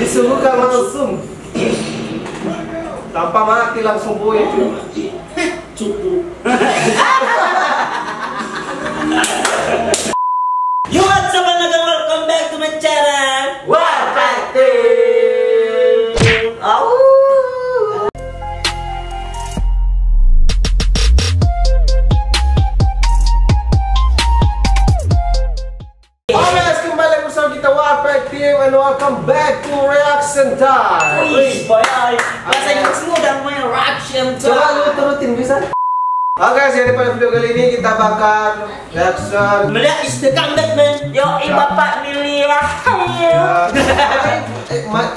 Disuguhkan langsung tanpa mati langsung boy. Cukup. Yo, what's up, and welcome back to my channel. Kembali bersama kita Warpack Team and welcome back to reaction time. Wih, boy, bahasa Inggris semua udah main reaction time. Coba lu turutin bisa? Oke, jadi pada video kali ini kita bakal reaction. Melia is the comeback, man. Yo, bapak Melia.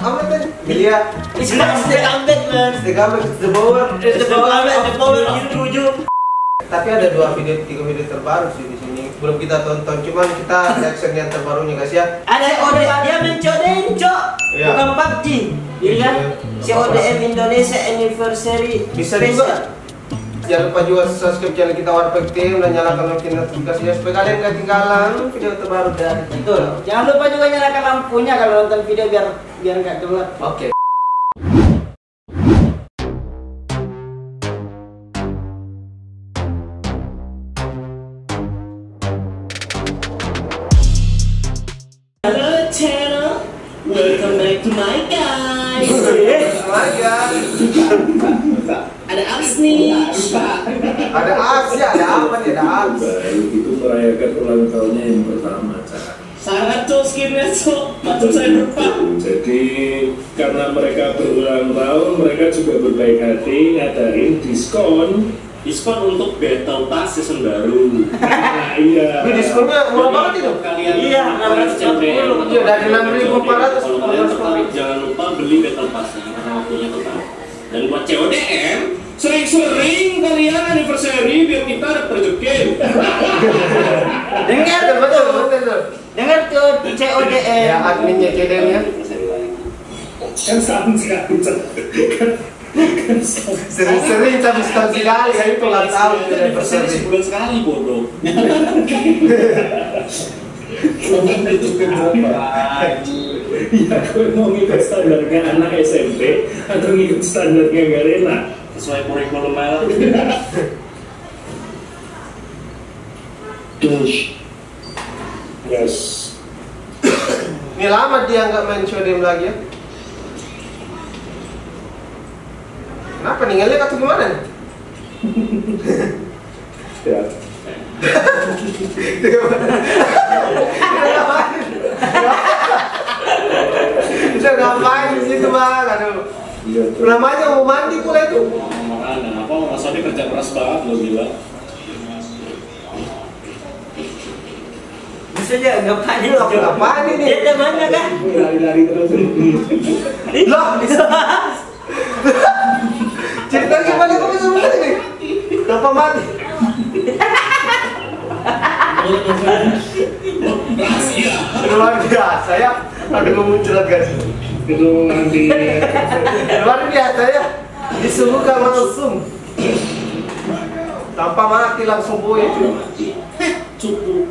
Apa tadi? Melia Is the comeback, man. the comeback, the power. The power of tujuh. Tapi ada 3 video terbaru sih di sini. Belum kita tonton, cuman kita reaction yang terbarunya guys ya. Ada dia mencodain, Cok. Iya. Bukan PUBG. Iya. CODM Indonesia Anniversary. Bisa juga. Jangan lupa juga subscribe channel kita Warpack Team dan nyalakan notifikasinya supaya kalian gak ketinggalan video terbaru dari kita. Betul. Jangan lupa juga nyalakan lampunya kalau nonton video biar nggak gelap. Oke. Hello channel, welcome back to my guys. Ada Abs nih. Ada apps ya, ada apa nih? Ada apps. Itu merayakan ulang tahunnya yang pertama, Cak. Sangat cok skinnya cok, macam saya lupa. Jadi karena mereka berulang tahun, mereka juga berbaik hati ngadain diskon Diskon untuk Battle Pass season baru. Nah, iya. Ini diskonnya murah banget itu. Kalian Iya, 640. Iya, dari 6.400. Kalau kalian tertarik, jangan lupa beli Battle Pass-nya karena waktunya tepat. Dan buat CODM, sering-sering kalian anniversary biar kita dapat rezeki. Dengar Betul. Dengar tuh CODM. Ya adminnya KDM ya. Kan setahun sekali, Cak. Sering-sering tapi setahun sekali ya itu ulang tahun Anniversary anniversary. sebulan sekali bodoh. Itu kenapa? Ya, gue mau ngikut standarnya anak SMP atau ngikut standarnya Garena. Sesuai kurikulum Mel. Yes. Ini lama dia nggak main CODM lagi ya. Kenapa ninggalnya atau gimana nih? Ya. Bisa ngapain di situ bang? Aduh. Iya, Namanya mau mandi pula itu. Makanya, apa Mas Odi kerja keras banget lo gila. Bisa aja ngapain Ini apaan ini? Dia temannya kan? lari-lari terus. Loh, cerita gimana kok bisa mati nih? Kenapa mati? Luar biasa ya. Aduh memunculat guys. Itu nanti Luar biasa ya. Disuguhkan langsung tanpa mati langsung boy. Cukup.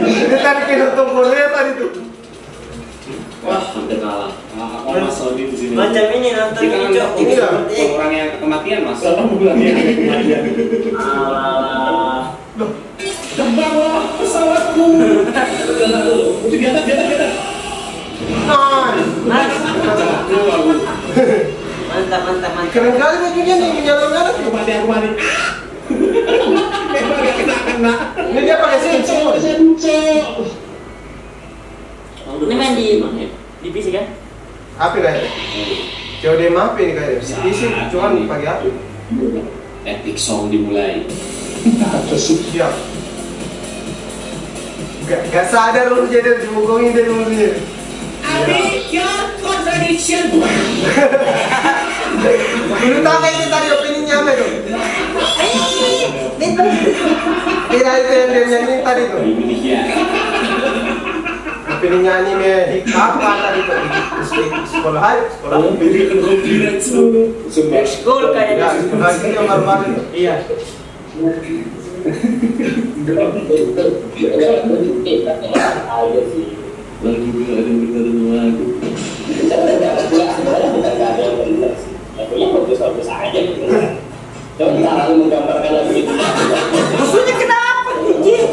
Ini tadi kinonton Korea tadi tuh. Wah, hampir kalah. Aku Mas Odi di sini. Macam ini nonton Kita kan Cok. ini lah. orang yang kematian Mas. Alah. Terbanglah pesawatku. Itu di atas. Mantap. Keren kali bajunya nih menyala-nyala. Kemati. Kena. Ini dia pakai sensor. Ini main di PC kan? HP kayaknya. CODM HP ini kayaknya. PC cuman pakai HP. Epic song dimulai. Siap. Gak sadar lu jadi dibukongin dari mulutnya. Abi, your contradiction. Dulu tahu ini tadi opini nyampe tuh. Tidak itu yang dia nyanyi tadi tuh. Tapi dia nyanyi apa tadi tuh di sekolah sekolah. School Ya, kayaknya. sekolah itu yang baru-baru itu. Iya. Lagi gue ada bener sama aku. Maksudnya kenapa nih?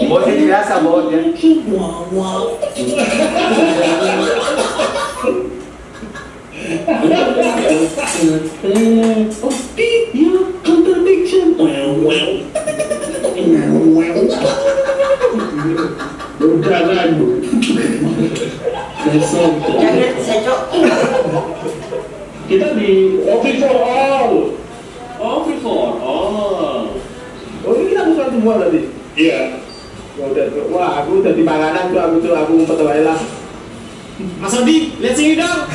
Bosnya biasa bosnya. Contradiction. Jangan. Besok. Jangan saya cok. Kita di Free for All. Oh, free for all. Oh ini kita bukan semua tadi. Iya. Udah tuh. Wah aku udah di panganan tuh aku ngumpet wae lah. Mas Odi, lihat sini dong.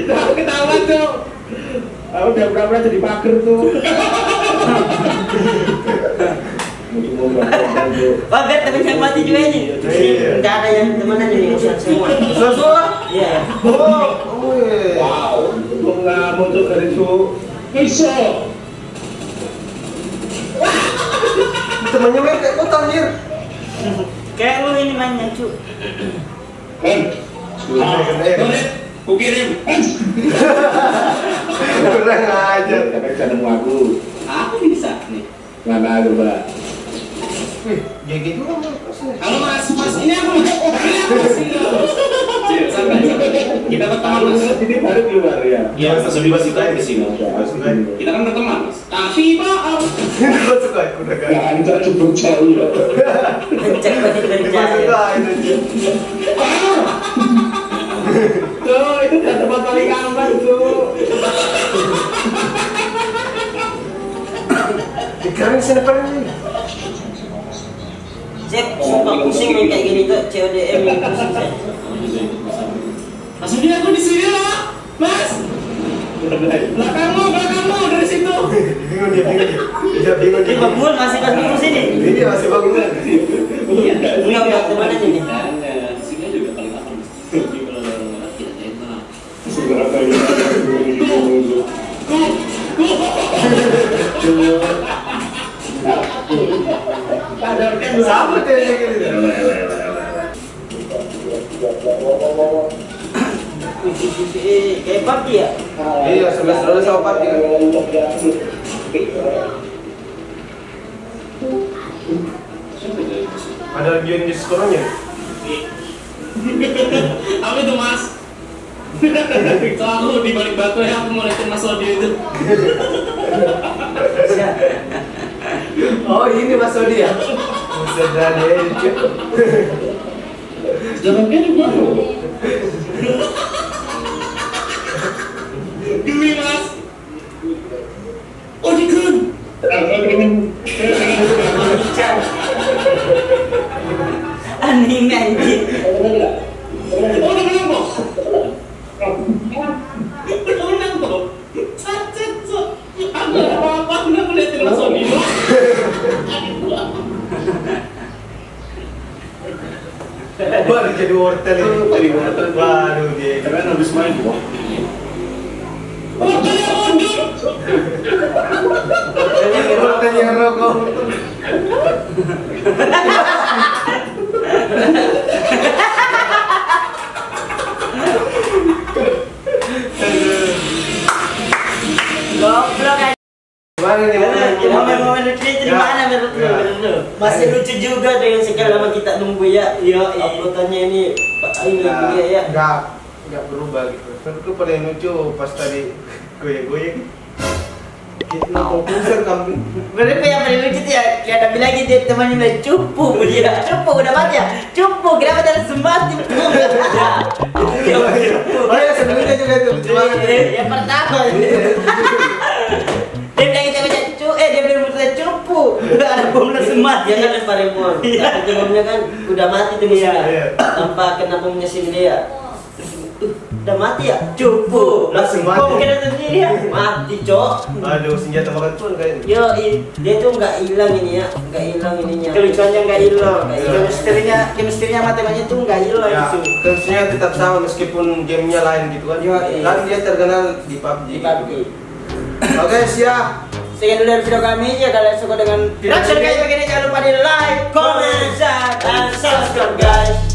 Aku ketahuan tuh. Aku udah pura-pura jadi pager tuh. Wah, biar temen yang mati juga ini. Iya. Enggak ada yang temenan ini semua. Semua? Iya. Oh, wow. Kok nggak muncul dari itu? Bisa. Temennya kayak kota anjir. Kayak lu ini mainnya cu. Boleh, ku kirim. Kurang ajar. Tapi bisa nemu aku. Aku bisa nih. Mana coba? Ya gitu kan. Halo mas, ini aku sini. Santai. Kita berteman mas. Ini baru keluar ya. Iya, Mas Odi masih tahu di sini. Kita kan berteman mas. Tapi maaf. Gue suka aku udah Ya, kita cukup jauh ya. Cek balik Gue kerja. suka itu. Tuh, itu udah tempat paling aman tuh. Sekarang sini paling ini. Cek sumpah pusing main kayak gini tuh CODM yang pusing saya. Mas Odi aku di sini lah, mas. Belakangmu dari situ. Bingung dia. Dia bingung Ini dia. babul masih pas dulu sini. Ini masih bagus. Iya. Enggak temenan ini. Di sini juga paling aman. Jadi kalau orang kita enak. Seberapa ini? Sama tuh yang kayak gitu. Kayak party ya? Iya, 11 sama party kan. Ada Gion di sekolahnya. Apa itu mas? Kalau di balik batu ya aku mau liatin Mas Odi itu. Oh ini Mas Odi ya? Buset dah dia lucu. Jangan kayak gitu. Demi mas. Odi kun. Aneh anjing. Oh udah menang kok. Udah menang kok. Sacet so. Ada apa-apa udah ngeliatin Mas Odi. Baru jadi wortel ini. Jadi wortel baru dia. Keren habis main kok. Wortel yang rokok. Goblok aja. Mana nih Momen-momen lucu itu di mana menurut lu? Masih lucu juga dengan segala lama kita nunggu ya. Iya, uploadannya ini ini dia ya. Enggak berubah gitu. Menurutku paling lucu pas tadi goyang-goyang. Kita komputer kambing. Berarti yang paling lucu tuh ya, kayak ada bilang gitu temannya bilang cupu dia. Cupu udah mati ya. Cupu kenapa dari sembati? Oh ya sebelumnya juga itu lucu banget. Yang pertama. Dia bilang kita baca dia bilang kita cupu. Udah ada bomnya semat ya kan Paremon. Tapi bomnya kan udah mati tuh musuhnya. Tanpa kena bomnya sini dia. udah mati ya? Cupu, Langsung mati. Kok mungkin ada sendiri ya? Mati, Cok. Aduh, senjata makan tuan kayaknya. Yo, dia tuh nggak hilang ini ya, nggak hilang ininya. Kelucuannya nggak hilang. Nggak hilang. Chemistry-nya matematikanya tuh nggak hilang Ya, itu. tensinya tetap sama meskipun gamenya lain gitu kan. Yo, iya. Kan dia terkenal di PUBG. Di PUBG. Oke, siap. Sekian dulu dari video kami. Jika kalian suka dengan Reaction kayak begini jangan lupa di like, comment, share, dan subscribe guys.